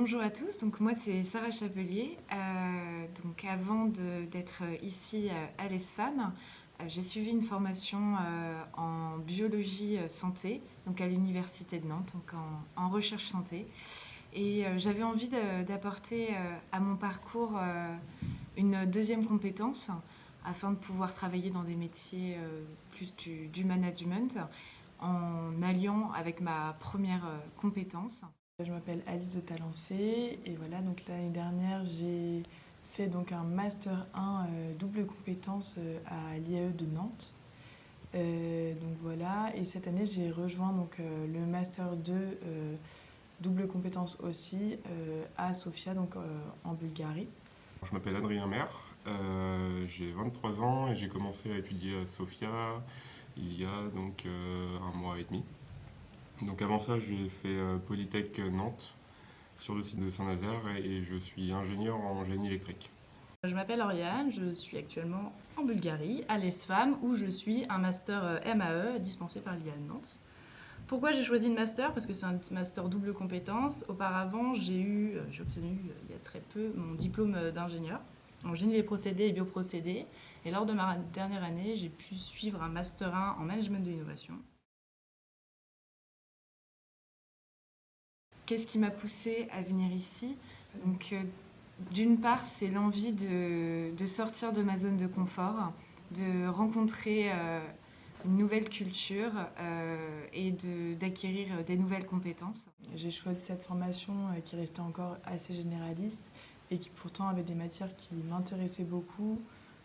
Bonjour à tous, donc moi c'est Sarah Chapelier. Donc avant d'être ici à l'ESFAM, j'ai suivi une formation en biologie santé, donc à l'université de Nantes, donc en recherche santé. Et j'avais envie d'apporter à mon parcours une deuxième compétence afin de pouvoir travailler dans des métiers plus du management en alliant avec ma première compétence. Je m'appelle Alice de Talancé et voilà, donc l'année dernière j'ai fait donc un master 1 double compétence à l'IAE de Nantes. Donc voilà, et cette année j'ai rejoint donc le master 2 double compétence aussi à Sofia, donc en Bulgarie. Je m'appelle Adrien Maire, j'ai 23 ans et j'ai commencé à étudier à Sofia il y a donc un mois et demi. Donc avant ça, j'ai fait Polytech Nantes sur le site de Saint-Nazaire et je suis ingénieur en génie électrique. Je m'appelle Oriane, je suis actuellement en Bulgarie, à l'ESFAM, où je suis un master MAE dispensé par l'IA de Nantes. Pourquoi j'ai choisi le master? Parce que c'est un master double compétence. Auparavant, j'ai obtenu il y a très peu mon diplôme d'ingénieur en génie des procédés et bioprocédés. Et lors de ma dernière année, j'ai pu suivre un master 1 en management de l'innovation. Qu'est-ce qui m'a poussée à venir ici? Donc, d'une part, c'est l'envie de sortir de ma zone de confort, de rencontrer une nouvelle culture et d'acquérir des nouvelles compétences. J'ai choisi cette formation qui restait encore assez généraliste et qui pourtant avait des matières qui m'intéressaient beaucoup,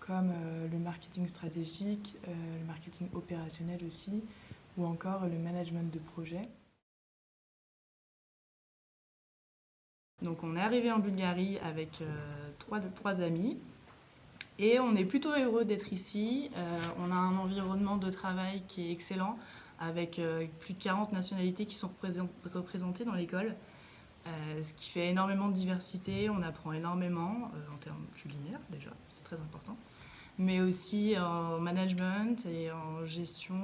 comme le marketing stratégique, le marketing opérationnel aussi, ou encore le management de projet. Donc on est arrivé en Bulgarie avec trois amis. Et on est plutôt heureux d'être ici. On a un environnement de travail qui est excellent, avec plus de 40 nationalités qui sont représentées dans l'école, ce qui fait énormément de diversité. On apprend énormément en termes culinaires déjà, c'est très important, mais aussi en management et en gestion,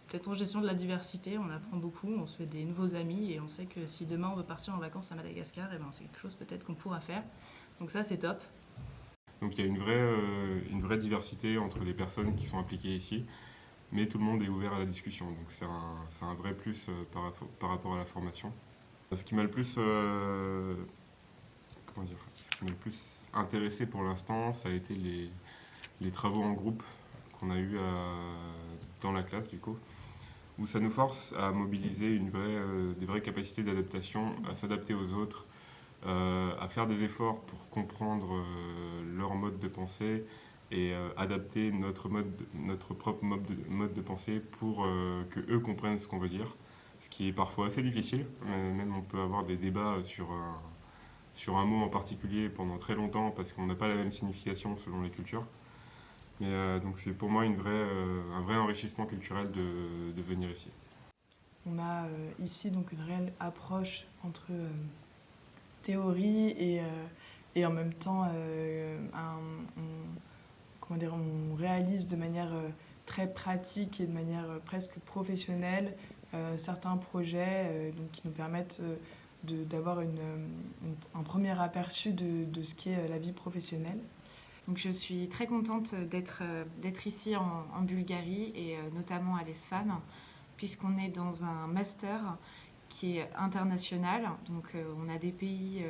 peut-être en gestion de la diversité. On apprend beaucoup, on se fait des nouveaux amis et on sait que si demain on veut partir en vacances à Madagascar, et ben c'est quelque chose peut-être qu'on pourra faire. Donc ça c'est top. Donc il y a une vraie diversité entre les personnes qui sont impliquées ici, mais tout le monde est ouvert à la discussion. Donc c'est un vrai plus par rapport à la formation. Ce qui m'a le plus, comment dire, ce qui m'a le plus intéressé pour l'instant, ça a été les travaux en groupe qu'on a eu dans la classe du coup, où ça nous force à mobiliser des vraies capacités d'adaptation, à s'adapter aux autres, à faire des efforts pour comprendre leur mode de pensée et adapter notre propre mode de pensée pour que eux comprennent ce qu'on veut dire. Ce qui est parfois assez difficile, même on peut avoir des débats sur un mot en particulier pendant très longtemps parce qu'on n'a pas la même signification selon les cultures. Mais donc c'est pour moi un vrai enrichissement culturel de venir ici. On a ici donc une réelle approche entre théorie et en même temps comment dire, on réalise de manière très pratique et de manière presque professionnelle certains projets donc, qui nous permettent d'avoir un premier aperçu de ce qu'est la vie professionnelle. Donc je suis très contente d'être ici en Bulgarie et notamment à l'ESFAM, puisqu'on est dans un master qui est international. Donc on a des pays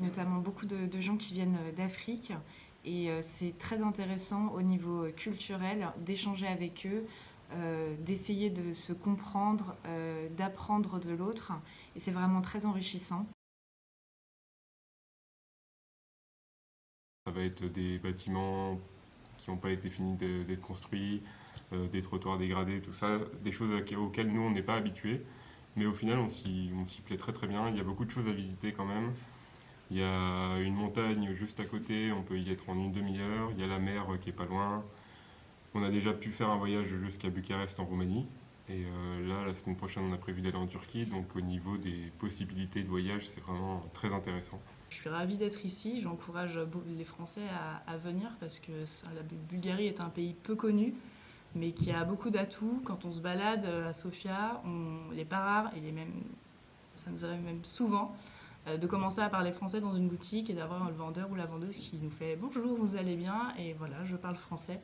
notamment beaucoup de gens qui viennent d'Afrique. Et c'est très intéressant au niveau culturel d'échanger avec eux, d'essayer de se comprendre, d'apprendre de l'autre. Et c'est vraiment très enrichissant. Ça va être des bâtiments qui n'ont pas été finis d'être construits, des trottoirs dégradés, tout ça, des choses auxquelles nous on n'est pas habitués. Mais au final, on s'y plaît très très bien. Il y a beaucoup de choses à visiter quand même. Il y a une montagne juste à côté, on peut y être en une demi-heure. Il y a la mer qui est pas loin. On a déjà pu faire un voyage jusqu'à Bucarest en Roumanie. Et là, la semaine prochaine, on a prévu d'aller en Turquie. Donc au niveau des possibilités de voyage, c'est vraiment très intéressant. Je suis ravie d'être ici, j'encourage les Français à venir parce que la Bulgarie est un pays peu connu, mais qui a beaucoup d'atouts. Quand on se balade à Sofia, il n'est pas rare, ça nous arrive même souvent, de commencer à parler français dans une boutique et d'avoir le vendeur ou la vendeuse qui nous fait bonjour, vous allez bien, et voilà, je parle français.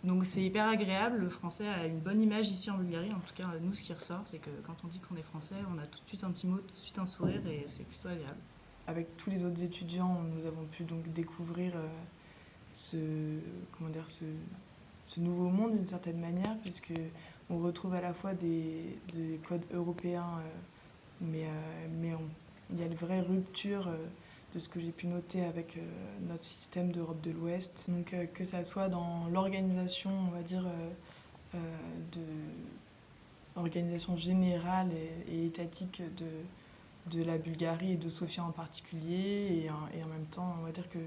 Donc c'est hyper agréable, le français a une bonne image ici en Bulgarie, en tout cas nous ce qui ressort c'est que quand on dit qu'on est français, on a tout de suite un petit mot, tout de suite un sourire et c'est plutôt agréable. Avec tous les autres étudiants, nous avons pu donc découvrir ce, comment dire, ce nouveau monde d'une certaine manière, puisque on retrouve à la fois des codes européens, il y a une vraie rupture de ce que j'ai pu noter avec notre système d'Europe de l'Ouest. Donc que ça soit dans l'organisation, on va dire, de l'organisation générale et étatique de la Bulgarie et de Sofia en particulier, et en même temps, on va dire que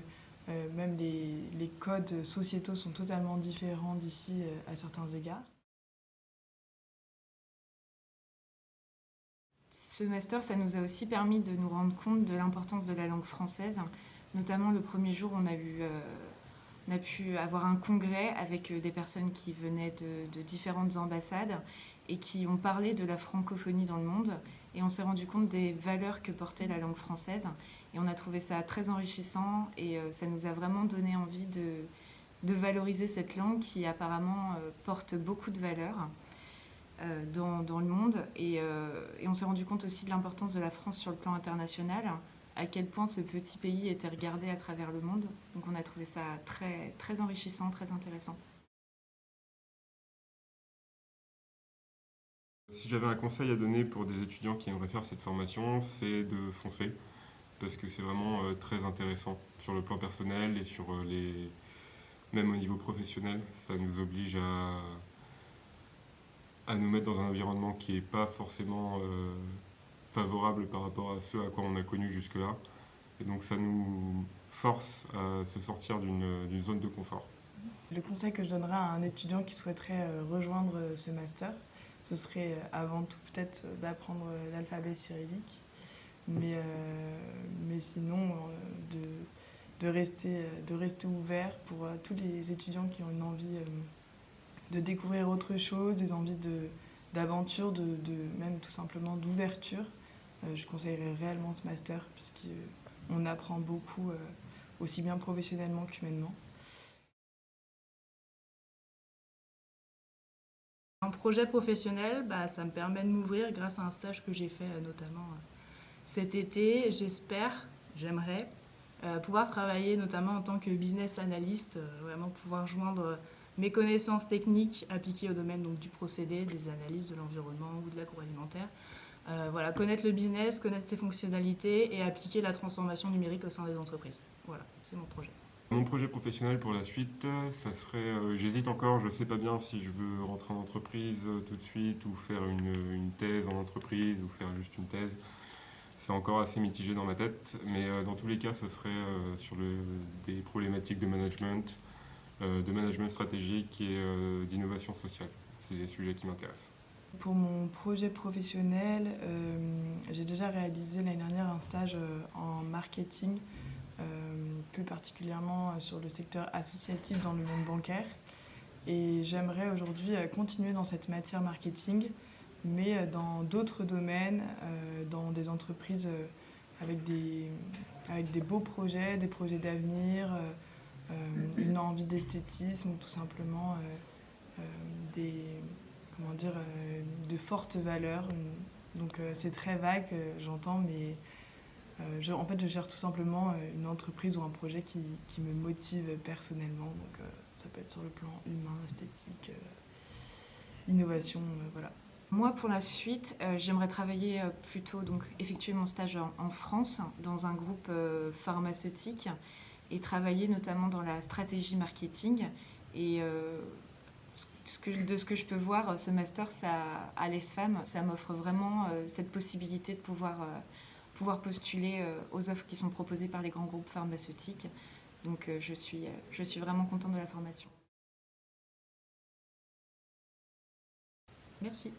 même les codes sociétaux sont totalement différents d'ici à certains égards. Ce master, ça nous a aussi permis de nous rendre compte de l'importance de la langue française. Notamment le premier jour, on a pu avoir un congrès avec des personnes qui venaient de différentes ambassades et qui ont parlé de la francophonie dans le monde. Et on s'est rendu compte des valeurs que portait la langue française. Et on a trouvé ça très enrichissant et ça nous a vraiment donné envie de valoriser cette langue qui apparemment porte beaucoup de valeurs dans le monde. Et on s'est rendu compte aussi de l'importance de la France sur le plan international, à quel point ce petit pays était regardé à travers le monde. Donc on a trouvé ça très, très enrichissant, très intéressant. Si j'avais un conseil à donner pour des étudiants qui aimeraient faire cette formation, c'est de foncer, parce que c'est vraiment très intéressant sur le plan personnel et sur même au niveau professionnel. Ça nous oblige à nous mettre dans un environnement qui n'est pas forcément favorable par rapport à ce à quoi on a connu jusque-là. Et donc ça nous force à se sortir d'une zone de confort. Le conseil que je donnerais à un étudiant qui souhaiterait rejoindre ce master, ce serait avant tout peut-être d'apprendre l'alphabet cyrillique, mais sinon de rester ouvert pour tous les étudiants qui ont une envie de découvrir autre chose, des envies d'aventure, même tout simplement d'ouverture. Je conseillerais réellement ce master puisqu'on apprend beaucoup aussi bien professionnellement qu'humainement. Un projet professionnel, bah, ça me permet de m'ouvrir grâce à un stage que j'ai fait notamment cet été. J'aimerais pouvoir travailler notamment en tant que business analyst, vraiment pouvoir joindre mes connaissances techniques appliquées au domaine donc, du procédé, des analyses de l'environnement ou de l'agroalimentaire. Voilà, connaître le business, connaître ses fonctionnalités et appliquer la transformation numérique au sein des entreprises. Voilà, c'est mon projet. Mon projet professionnel pour la suite, ça serait, j'hésite encore, je ne sais pas bien si je veux rentrer en entreprise tout de suite ou faire une thèse en entreprise ou faire juste une thèse. C'est encore assez mitigé dans ma tête, mais dans tous les cas, ça serait sur des problématiques de management stratégique et d'innovation sociale. C'est des sujets qui m'intéressent. Pour mon projet professionnel, j'ai déjà réalisé l'année dernière un stage en marketing, plus particulièrement sur le secteur associatif dans le monde bancaire. Et j'aimerais aujourd'hui continuer dans cette matière marketing, mais dans d'autres domaines, dans des entreprises avec des beaux projets, des projets d'avenir, une envie d'esthétisme ou tout simplement des, comment dire, de fortes valeurs. Donc c'est très vague, j'entends, mais en fait, je cherche tout simplement une entreprise ou un projet qui me motive personnellement. Donc ça peut être sur le plan humain, esthétique, innovation, voilà. Moi, pour la suite, j'aimerais travailler plutôt, donc effectuer mon stage en France, dans un groupe pharmaceutique, et travailler notamment dans la stratégie marketing. Et de ce que je peux voir, ce master à l'ESFAM, ça m'offre vraiment cette possibilité de pouvoir postuler aux offres qui sont proposées par les grands groupes pharmaceutiques. Donc je suis vraiment contente de la formation. Merci.